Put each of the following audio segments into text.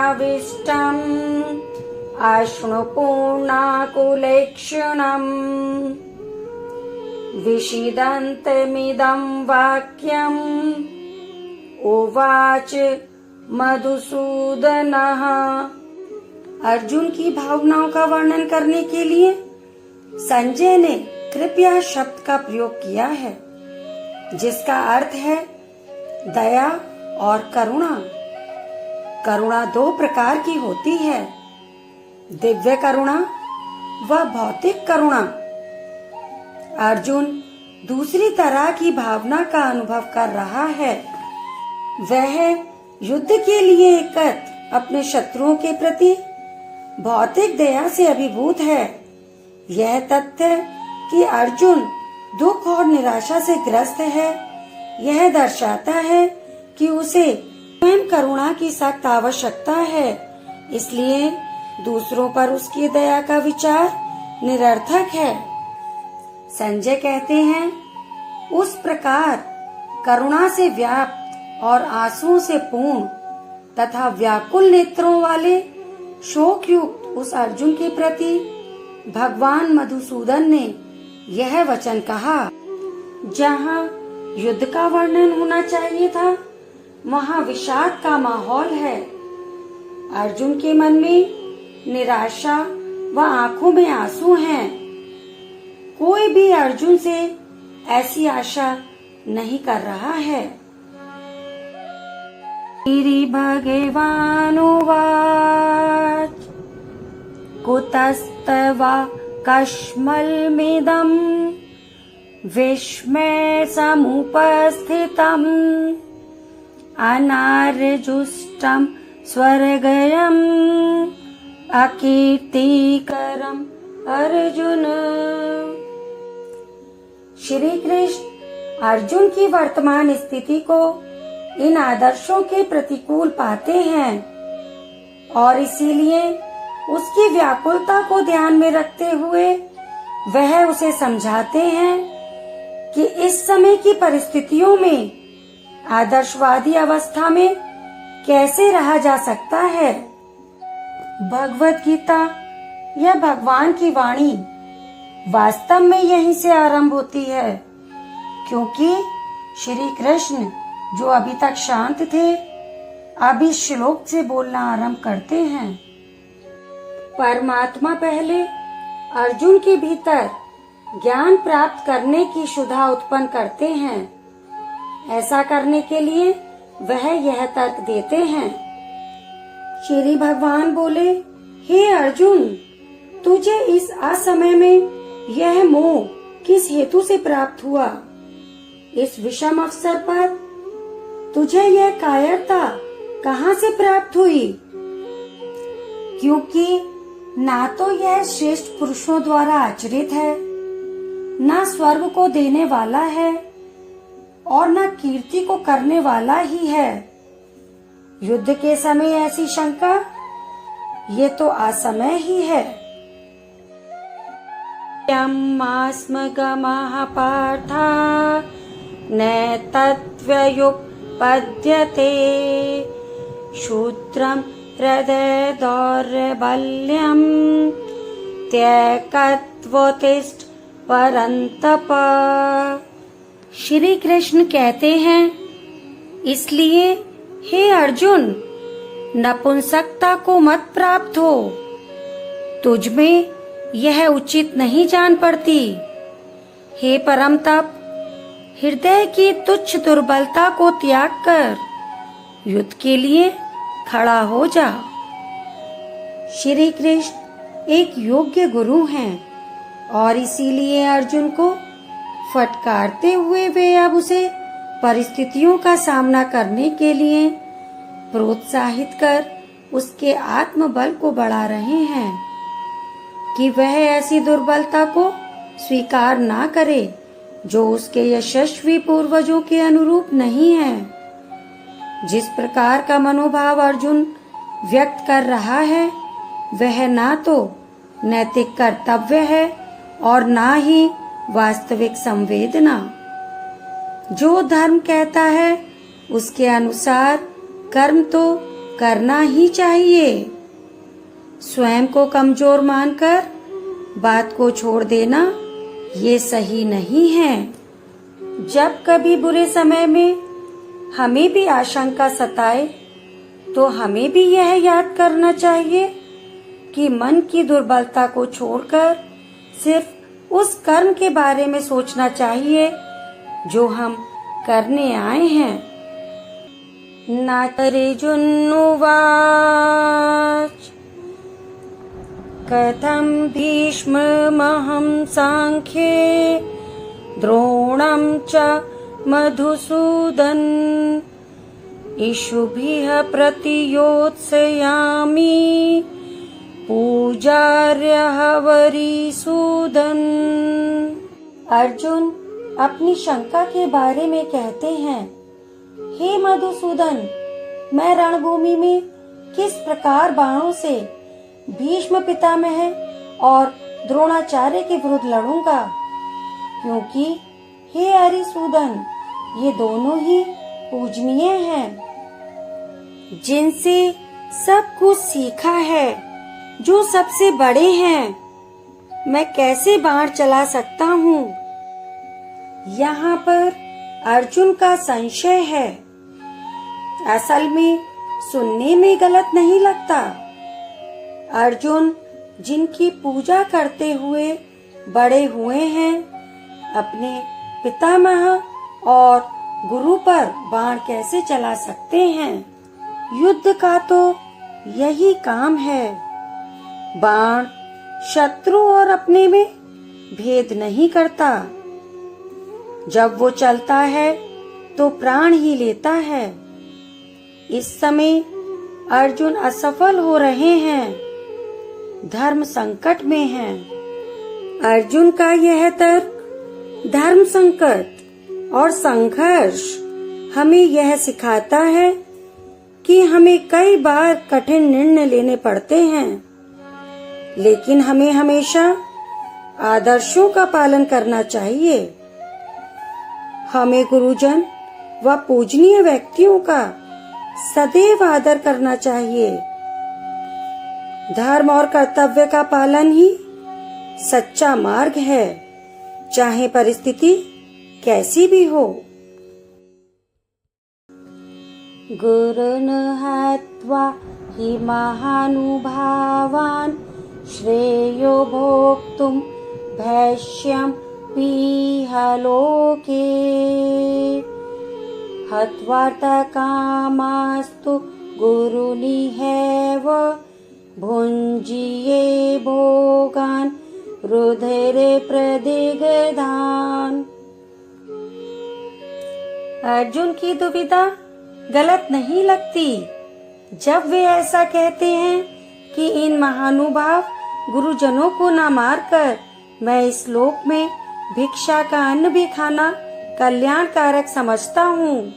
समाविष्टम् अश्नुपूर्णाकुलेक्षणम् विषीदन्तमिदं वाक्यम् उवाच मधुसूदनः। अर्जुन की भावनाओं का वर्णन करने के लिए संजय ने कृपया शब्द का प्रयोग किया है, जिसका अर्थ है दया और करुणा। करुणा दो प्रकार की होती है, दिव्य करुणा व भौतिक करुणा। अर्जुन दूसरी तरह की भावना का अनुभव कर रहा है। वह युद्ध के लिए एकत्र अपने शत्रुओं के प्रति भौतिक दया से अभिभूत है। यह तथ्य कि अर्जुन दुख और निराशा से ग्रस्त है, यह दर्शाता है कि उसे स्वयं करुणा की सख्त आवश्यकता है। इसलिए दूसरों पर उसकी दया का विचार निरर्थक है। संजय कहते हैं, उस प्रकार करुणा से व्याप्त और आंसुओं से पूर्ण तथा व्याकुल नेत्रों वाले शोक युक्त उस अर्जुन के प्रति भगवान मधुसूदन ने यह वचन कहा। जहाँ युद्ध का वर्णन होना चाहिए था, वहाँ विषाद का माहौल है। अर्जुन के मन में निराशा व आंखों में आंसू हैं। कोई भी अर्जुन से ऐसी आशा नहीं कर रहा है। श्री भगवानुवाच कुतस्तवा कश्मलमिदं विस्मय समुपस्थितम् अनार्जुष्टं स्वर्गयम् अकीर्तिकरम् अर्जुन। श्री कृष्ण अर्जुन की वर्तमान स्थिति को इन आदर्शों के प्रतिकूल पाते हैं और इसीलिए उसकी व्याकुलता को ध्यान में रखते हुए वह उसे समझाते हैं कि इस समय की परिस्थितियों में आदर्शवादी अवस्था में कैसे रहा जा सकता है। भगवत गीता यह भगवान की वाणी वास्तव में यहीं से आरंभ होती है, क्योंकि श्री कृष्ण जो अभी तक शांत थे, अब इस श्लोक से बोलना आरंभ करते हैं। परमात्मा पहले अर्जुन के भीतर ज्ञान प्राप्त करने की क्षुधा उत्पन्न करते हैं। ऐसा करने के लिए वह यह तर्क देते हैं। श्री भगवान बोले, हे अर्जुन, तुझे इस असमय में यह मोह किस हेतु से प्राप्त हुआ? इस विषम अवसर पर तुझे यह कायरता कहाँ से प्राप्त हुई? क्योंकि ना तो यह श्रेष्ठ पुरुषों द्वारा आचरित है, ना स्वर्ग को देने वाला है और न कीर्ति को करने वाला ही है। युद्ध के समय ऐसी शंका, ये तो असमय ही है। यमास्मगमः पाठा न तत्त्वयुपपद्यते शूद्रं हृदय दौर्बल्यं त्यक्त्वोत्तिष्ठ परन्तप। श्री कृष्ण कहते हैं, इसलिए हे अर्जुन, नपुंसकता को मत प्राप्त हो। तुझमें यह उचित नहीं जान पड़ती। हे परम तप, हृदय की तुच्छ दुर्बलता को त्याग कर युद्ध के लिए खड़ा हो जा। श्री कृष्ण एक योग्य गुरु हैं और इसीलिए अर्जुन को फटकारते हुए वे अब उसे परिस्थितियों का सामना करने के लिए प्रोत्साहित कर उसके आत्मबल को बढ़ा रहे हैं कि वह ऐसी दुर्बलता को स्वीकार ना करे जो उसके यशस्वी पूर्वजों के अनुरूप नहीं है। जिस प्रकार का मनोभाव अर्जुन व्यक्त कर रहा है, वह ना तो नैतिक कर्तव्य है और ना ही वास्तविक संवेदना। जो धर्म कहता है उसके अनुसार कर्म तो करना ही चाहिए। स्वयं को कमजोर मानकर बात को छोड़ देना ये सही नहीं है। जब कभी बुरे समय में हमें भी आशंका सताए तो हमें भी यह याद करना चाहिए कि मन की दुर्बलता को छोड़कर सिर्फ उस कर्म के बारे में सोचना चाहिए जो हम करने आए हैं। नार्जुन उवाच कथं भीष्ममहं सांख्ये द्रोणं च मधुसूदन इषुभिः प्रतियोत्स्यामि पूजार्यः वरिसूदन। अर्जुन अपनी शंका के बारे में कहते हैं, हे मधुसूदन, मैं रणभूमि में किस प्रकार बाणों से भीष्म पितामह और द्रोणाचार्य के विरुद्ध लड़ूंगा, क्योंकि हे हरिसूदन, ये दोनों ही पूजनीय हैं, जिनसे सब कुछ सीखा है, जो सबसे बड़े हैं। मैं कैसे बाण चला सकता हूँ? यहाँ पर अर्जुन का संशय है। असल में सुनने में गलत नहीं लगता। अर्जुन जिनकी पूजा करते हुए बड़े हुए हैं, अपने पितामह और गुरु पर बाण कैसे चला सकते हैं? युद्ध का तो यही काम है। बाण शत्रु और अपने में भेद नहीं करता। जब वो चलता है तो प्राण ही लेता है। इस समय अर्जुन असफल हो रहे हैं, धर्म संकट में हैं। अर्जुन का यह तर्क धर्म संकट और संघर्ष हमें यह सिखाता है कि हमें कई बार कठिन निर्णय लेने पड़ते हैं, लेकिन हमें हमेशा आदर्शों का पालन करना चाहिए। हमें गुरुजन व पूजनीय व्यक्तियों का सदैव आदर करना चाहिए। धर्म और कर्तव्य का पालन ही सच्चा मार्ग है, चाहे परिस्थिति कैसी भी हो। गुरुन् हत्वा हि महानुभावान् श्रेयो भोक्तुं भैष्यं पीह लोके हत्वार्थकामास्तु गुरुनिहैव भुञ्जीये भोगान् रुधिरे प्रदिग्धान्। अर्जुन की दुविधा गलत नहीं लगती जब वे ऐसा कहते हैं कि इन महानुभाव गुरुजनों को न मारकर मैं इस लोक में भिक्षा का अन्न भी खाना कल्याणकारक समझता हूँ।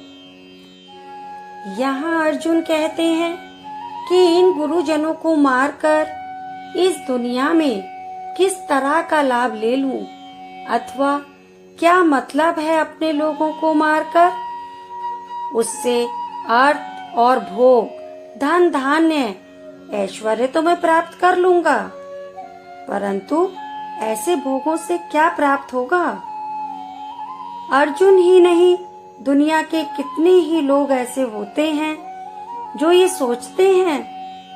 यहाँ अर्जुन कहते हैं कि इन गुरुजनों को मारकर इस दुनिया में किस तरह का लाभ ले लूं, अथवा क्या मतलब है अपने लोगों को मारकर उससे अर्थ और भोग, धन धान्य, ऐश्वर्य तो मैं प्राप्त कर लूंगा, परंतु ऐसे भोगों से क्या प्राप्त होगा? अर्जुन ही नहीं, दुनिया के कितने ही लोग ऐसे होते हैं जो ये सोचते हैं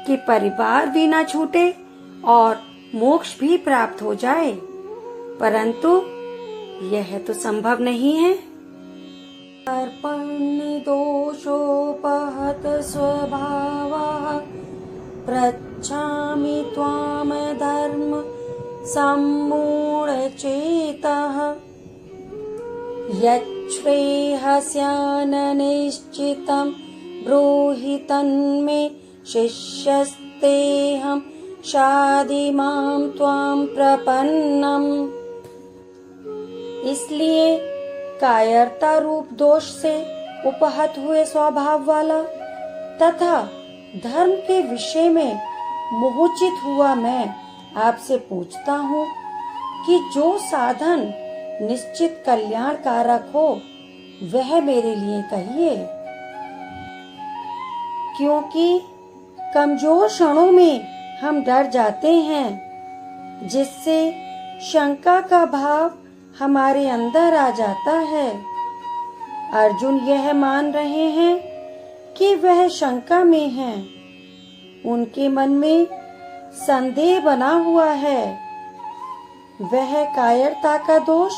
कि परिवार भी ना छूटे और मोक्ष भी प्राप्त हो जाए, परंतु यह तो संभव नहीं है। दोषोपहत स्वभावः पृच्छामि त्वाम धर्म सम्मूढचेतः यच्छ्रेयस्याननिश्चितं ब्रूहि तन्मे शिष्यस्तेऽहं शाधि मां त्वां प्रपन्नम्। इसलिए कायरता रूप दोष से उपहत हुए स्वभाव वाला तथा धर्म के विषय में मोहचित हुआ मैं आपसे पूछता हूँ कि जो साधन निश्चित कल्याणकारक हो वह मेरे लिए कहिए, क्योंकि कमजोर क्षणों में हम डर जाते हैं, जिससे शंका का भाव हमारे अंदर आ जाता है। अर्जुन यह मान रहे हैं कि वह शंका में हैं। उनके मन में संदेह बना हुआ है। वह कायरता का दोष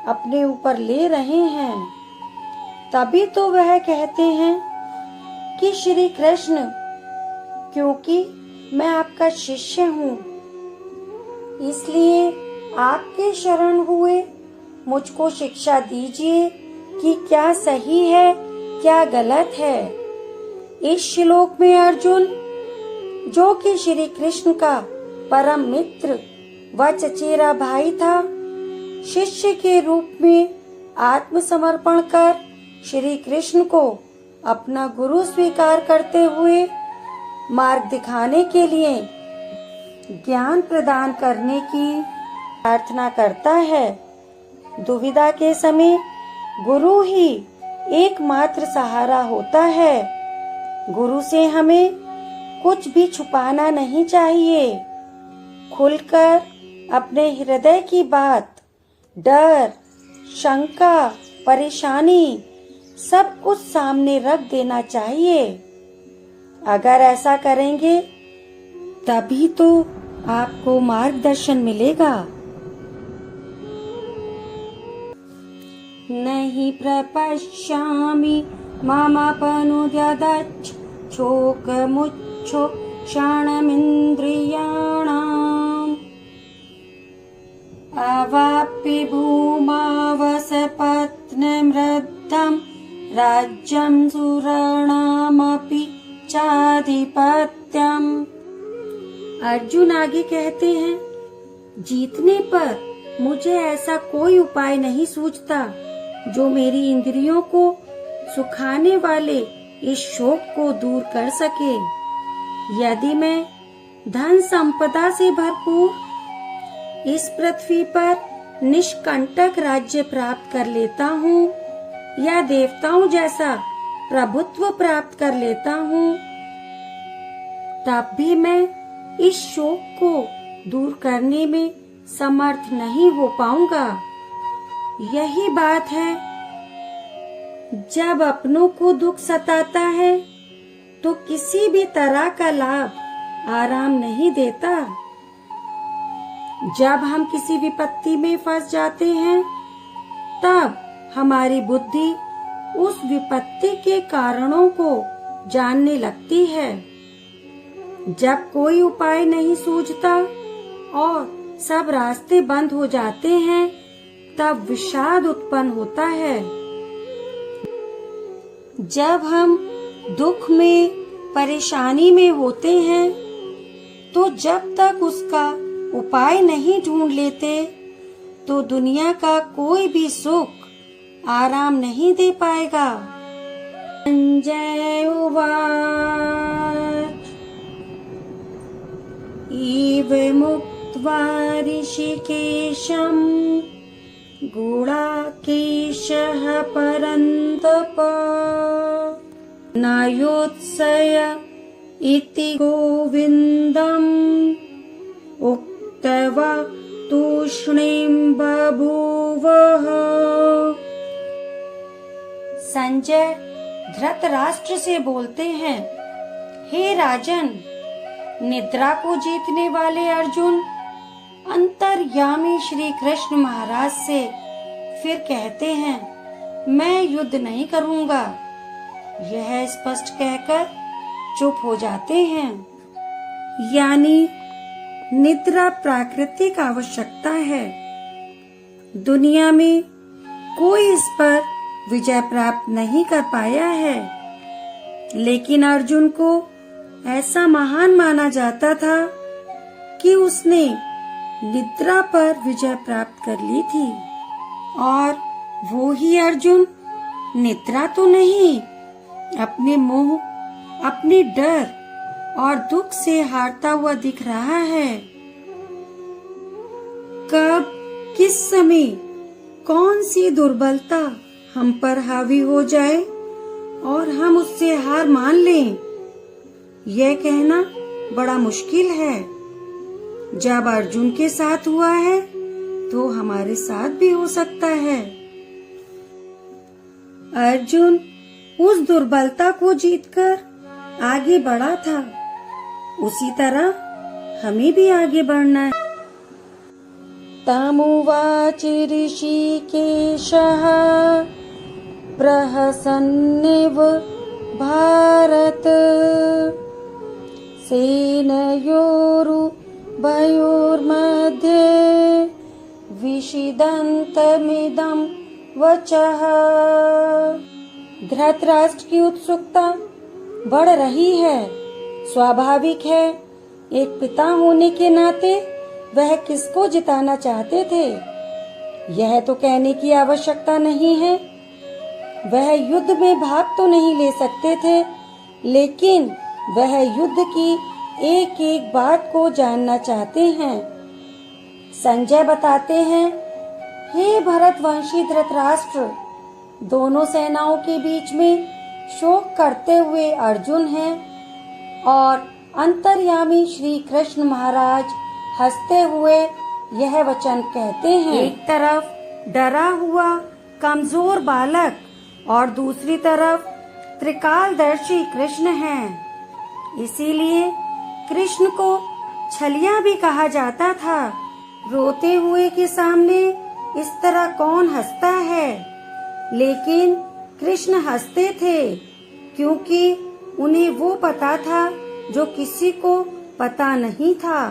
अपने ऊपर ले रहे हैं। तभी तो वह कहते हैं कि श्री कृष्ण, क्योंकि मैं आपका शिष्य हूँ, इसलिए आपके शरण हुए मुझको शिक्षा दीजिए कि क्या सही है क्या गलत है। इस श्लोक में अर्जुन, जो कि श्री कृष्ण का परम मित्र व चचेरा भाई था, शिष्य के रूप में आत्मसमर्पण कर श्री कृष्ण को अपना गुरु स्वीकार करते हुए मार्ग दिखाने के लिए ज्ञान प्रदान करने की प्रार्थना करता है। दुविधा के समय गुरु ही एकमात्र सहारा होता है। गुरु से हमें कुछ भी छुपाना नहीं चाहिए। खुलकर अपने हृदय की बात, डर, शंका, परेशानी सब कुछ सामने रख देना चाहिए। अगर ऐसा करेंगे तभी तो आपको मार्गदर्शन मिलेगा। नहीं प्रपश्यामि ममापनुद्यदच्छ शोकमुच्छो क्षणमिन्द्रियाणाम् अवाप्य भूमावसपत्नमृद्धं राज्यं सुराणामपि चाधिपत्यम्। अर्जुन आगे कहते हैं, जीतने पर मुझे ऐसा कोई उपाय नहीं सूझता जो मेरी इंद्रियों को सुखाने वाले इस शोक को दूर कर सके। यदि मैं धन संपदा से भरपूर इस पृथ्वी पर निष्कंटक राज्य प्राप्त कर लेता हूँ या देवताओं जैसा प्रभुत्व प्राप्त कर लेता हूँ, तब भी मैं इस शोक को दूर करने में समर्थ नहीं हो पाऊंगा। यही बात है, जब अपनों को दुख सताता है तो किसी भी तरह का लाभ आराम नहीं देता। जब हम किसी विपत्ति में फंस जाते हैं, तब हमारी बुद्धि उस विपत्ति के कारणों को जानने लगती है। जब कोई उपाय नहीं सूझता और सब रास्ते बंद हो जाते हैं, तब विषाद उत्पन्न होता है। जब हम दुख में, परेशानी में होते हैं, तो जब तक उसका उपाय नहीं ढूंढ लेते, तो दुनिया का कोई भी सुख आराम नहीं दे पाएगा। संजय उवाच इव मुक्त्वा ऋषिकेशम् गुडाकेशः परन्तप न योत्सय इति गोविन्दम् उक्त्वा तूष्णीं बभूवः। संजय धृतराष्ट्र से बोलते हैं, हे राजन, निद्रा को जीतने वाले अर्जुन अंतर्यामी श्री कृष्ण महाराज से फिर कहते हैं, मैं युद्ध नहीं करूंगा। यह स्पष्ट कहकर चुप हो जाते हैं। यानी निद्रा प्राकृतिक आवश्यकता है। दुनिया में कोई इस पर विजय प्राप्त नहीं कर पाया है, लेकिन अर्जुन को ऐसा महान माना जाता था कि उसने निद्रा पर विजय प्राप्त कर ली थी। और वो ही अर्जुन निद्रा तो नहीं, अपने मोह, अपने डर और दुख से हारता हुआ दिख रहा है। कब, किस समय, कौन सी दुर्बलता हम पर हावी हो जाए और हम उससे हार मान लें, यह कहना बड़ा मुश्किल है। जब अर्जुन के साथ हुआ है तो हमारे साथ भी हो सकता है। अर्जुन उस दुर्बलता को जीतकर आगे बढ़ा था, उसी तरह हमें भी आगे बढ़ना है। तमुवाच ऋषिकेशः प्रहसन्निव भारत सेनयोरुभयोर्मध्ये विषीदन्तमिदं वचः। धृतराष्ट्र की उत्सुकता बढ़ रही है। स्वाभाविक है, एक पिता होने के नाते वह किसको जिताना चाहते थे यह तो कहने की आवश्यकता नहीं है। वह युद्ध में भाग तो नहीं ले सकते थे, लेकिन वह युद्ध की एक एक बात को जानना चाहते हैं। संजय बताते हैं, हे भरतवंशी धृतराष्ट्र, दोनों सेनाओं के बीच में शोक करते हुए अर्जुन हैं और अंतर्यामी श्री कृष्ण महाराज हंसते हुए यह वचन कहते हैं। एक तरफ डरा हुआ कमजोर बालक और दूसरी तरफ त्रिकालदर्शी कृष्ण हैं। इसीलिए कृष्ण को छलिया भी कहा जाता था। रोते हुए के सामने इस तरह कौन हंसता है? लेकिन कृष्ण हंसते थे क्योंकि उन्हें वो पता था जो किसी को पता नहीं था।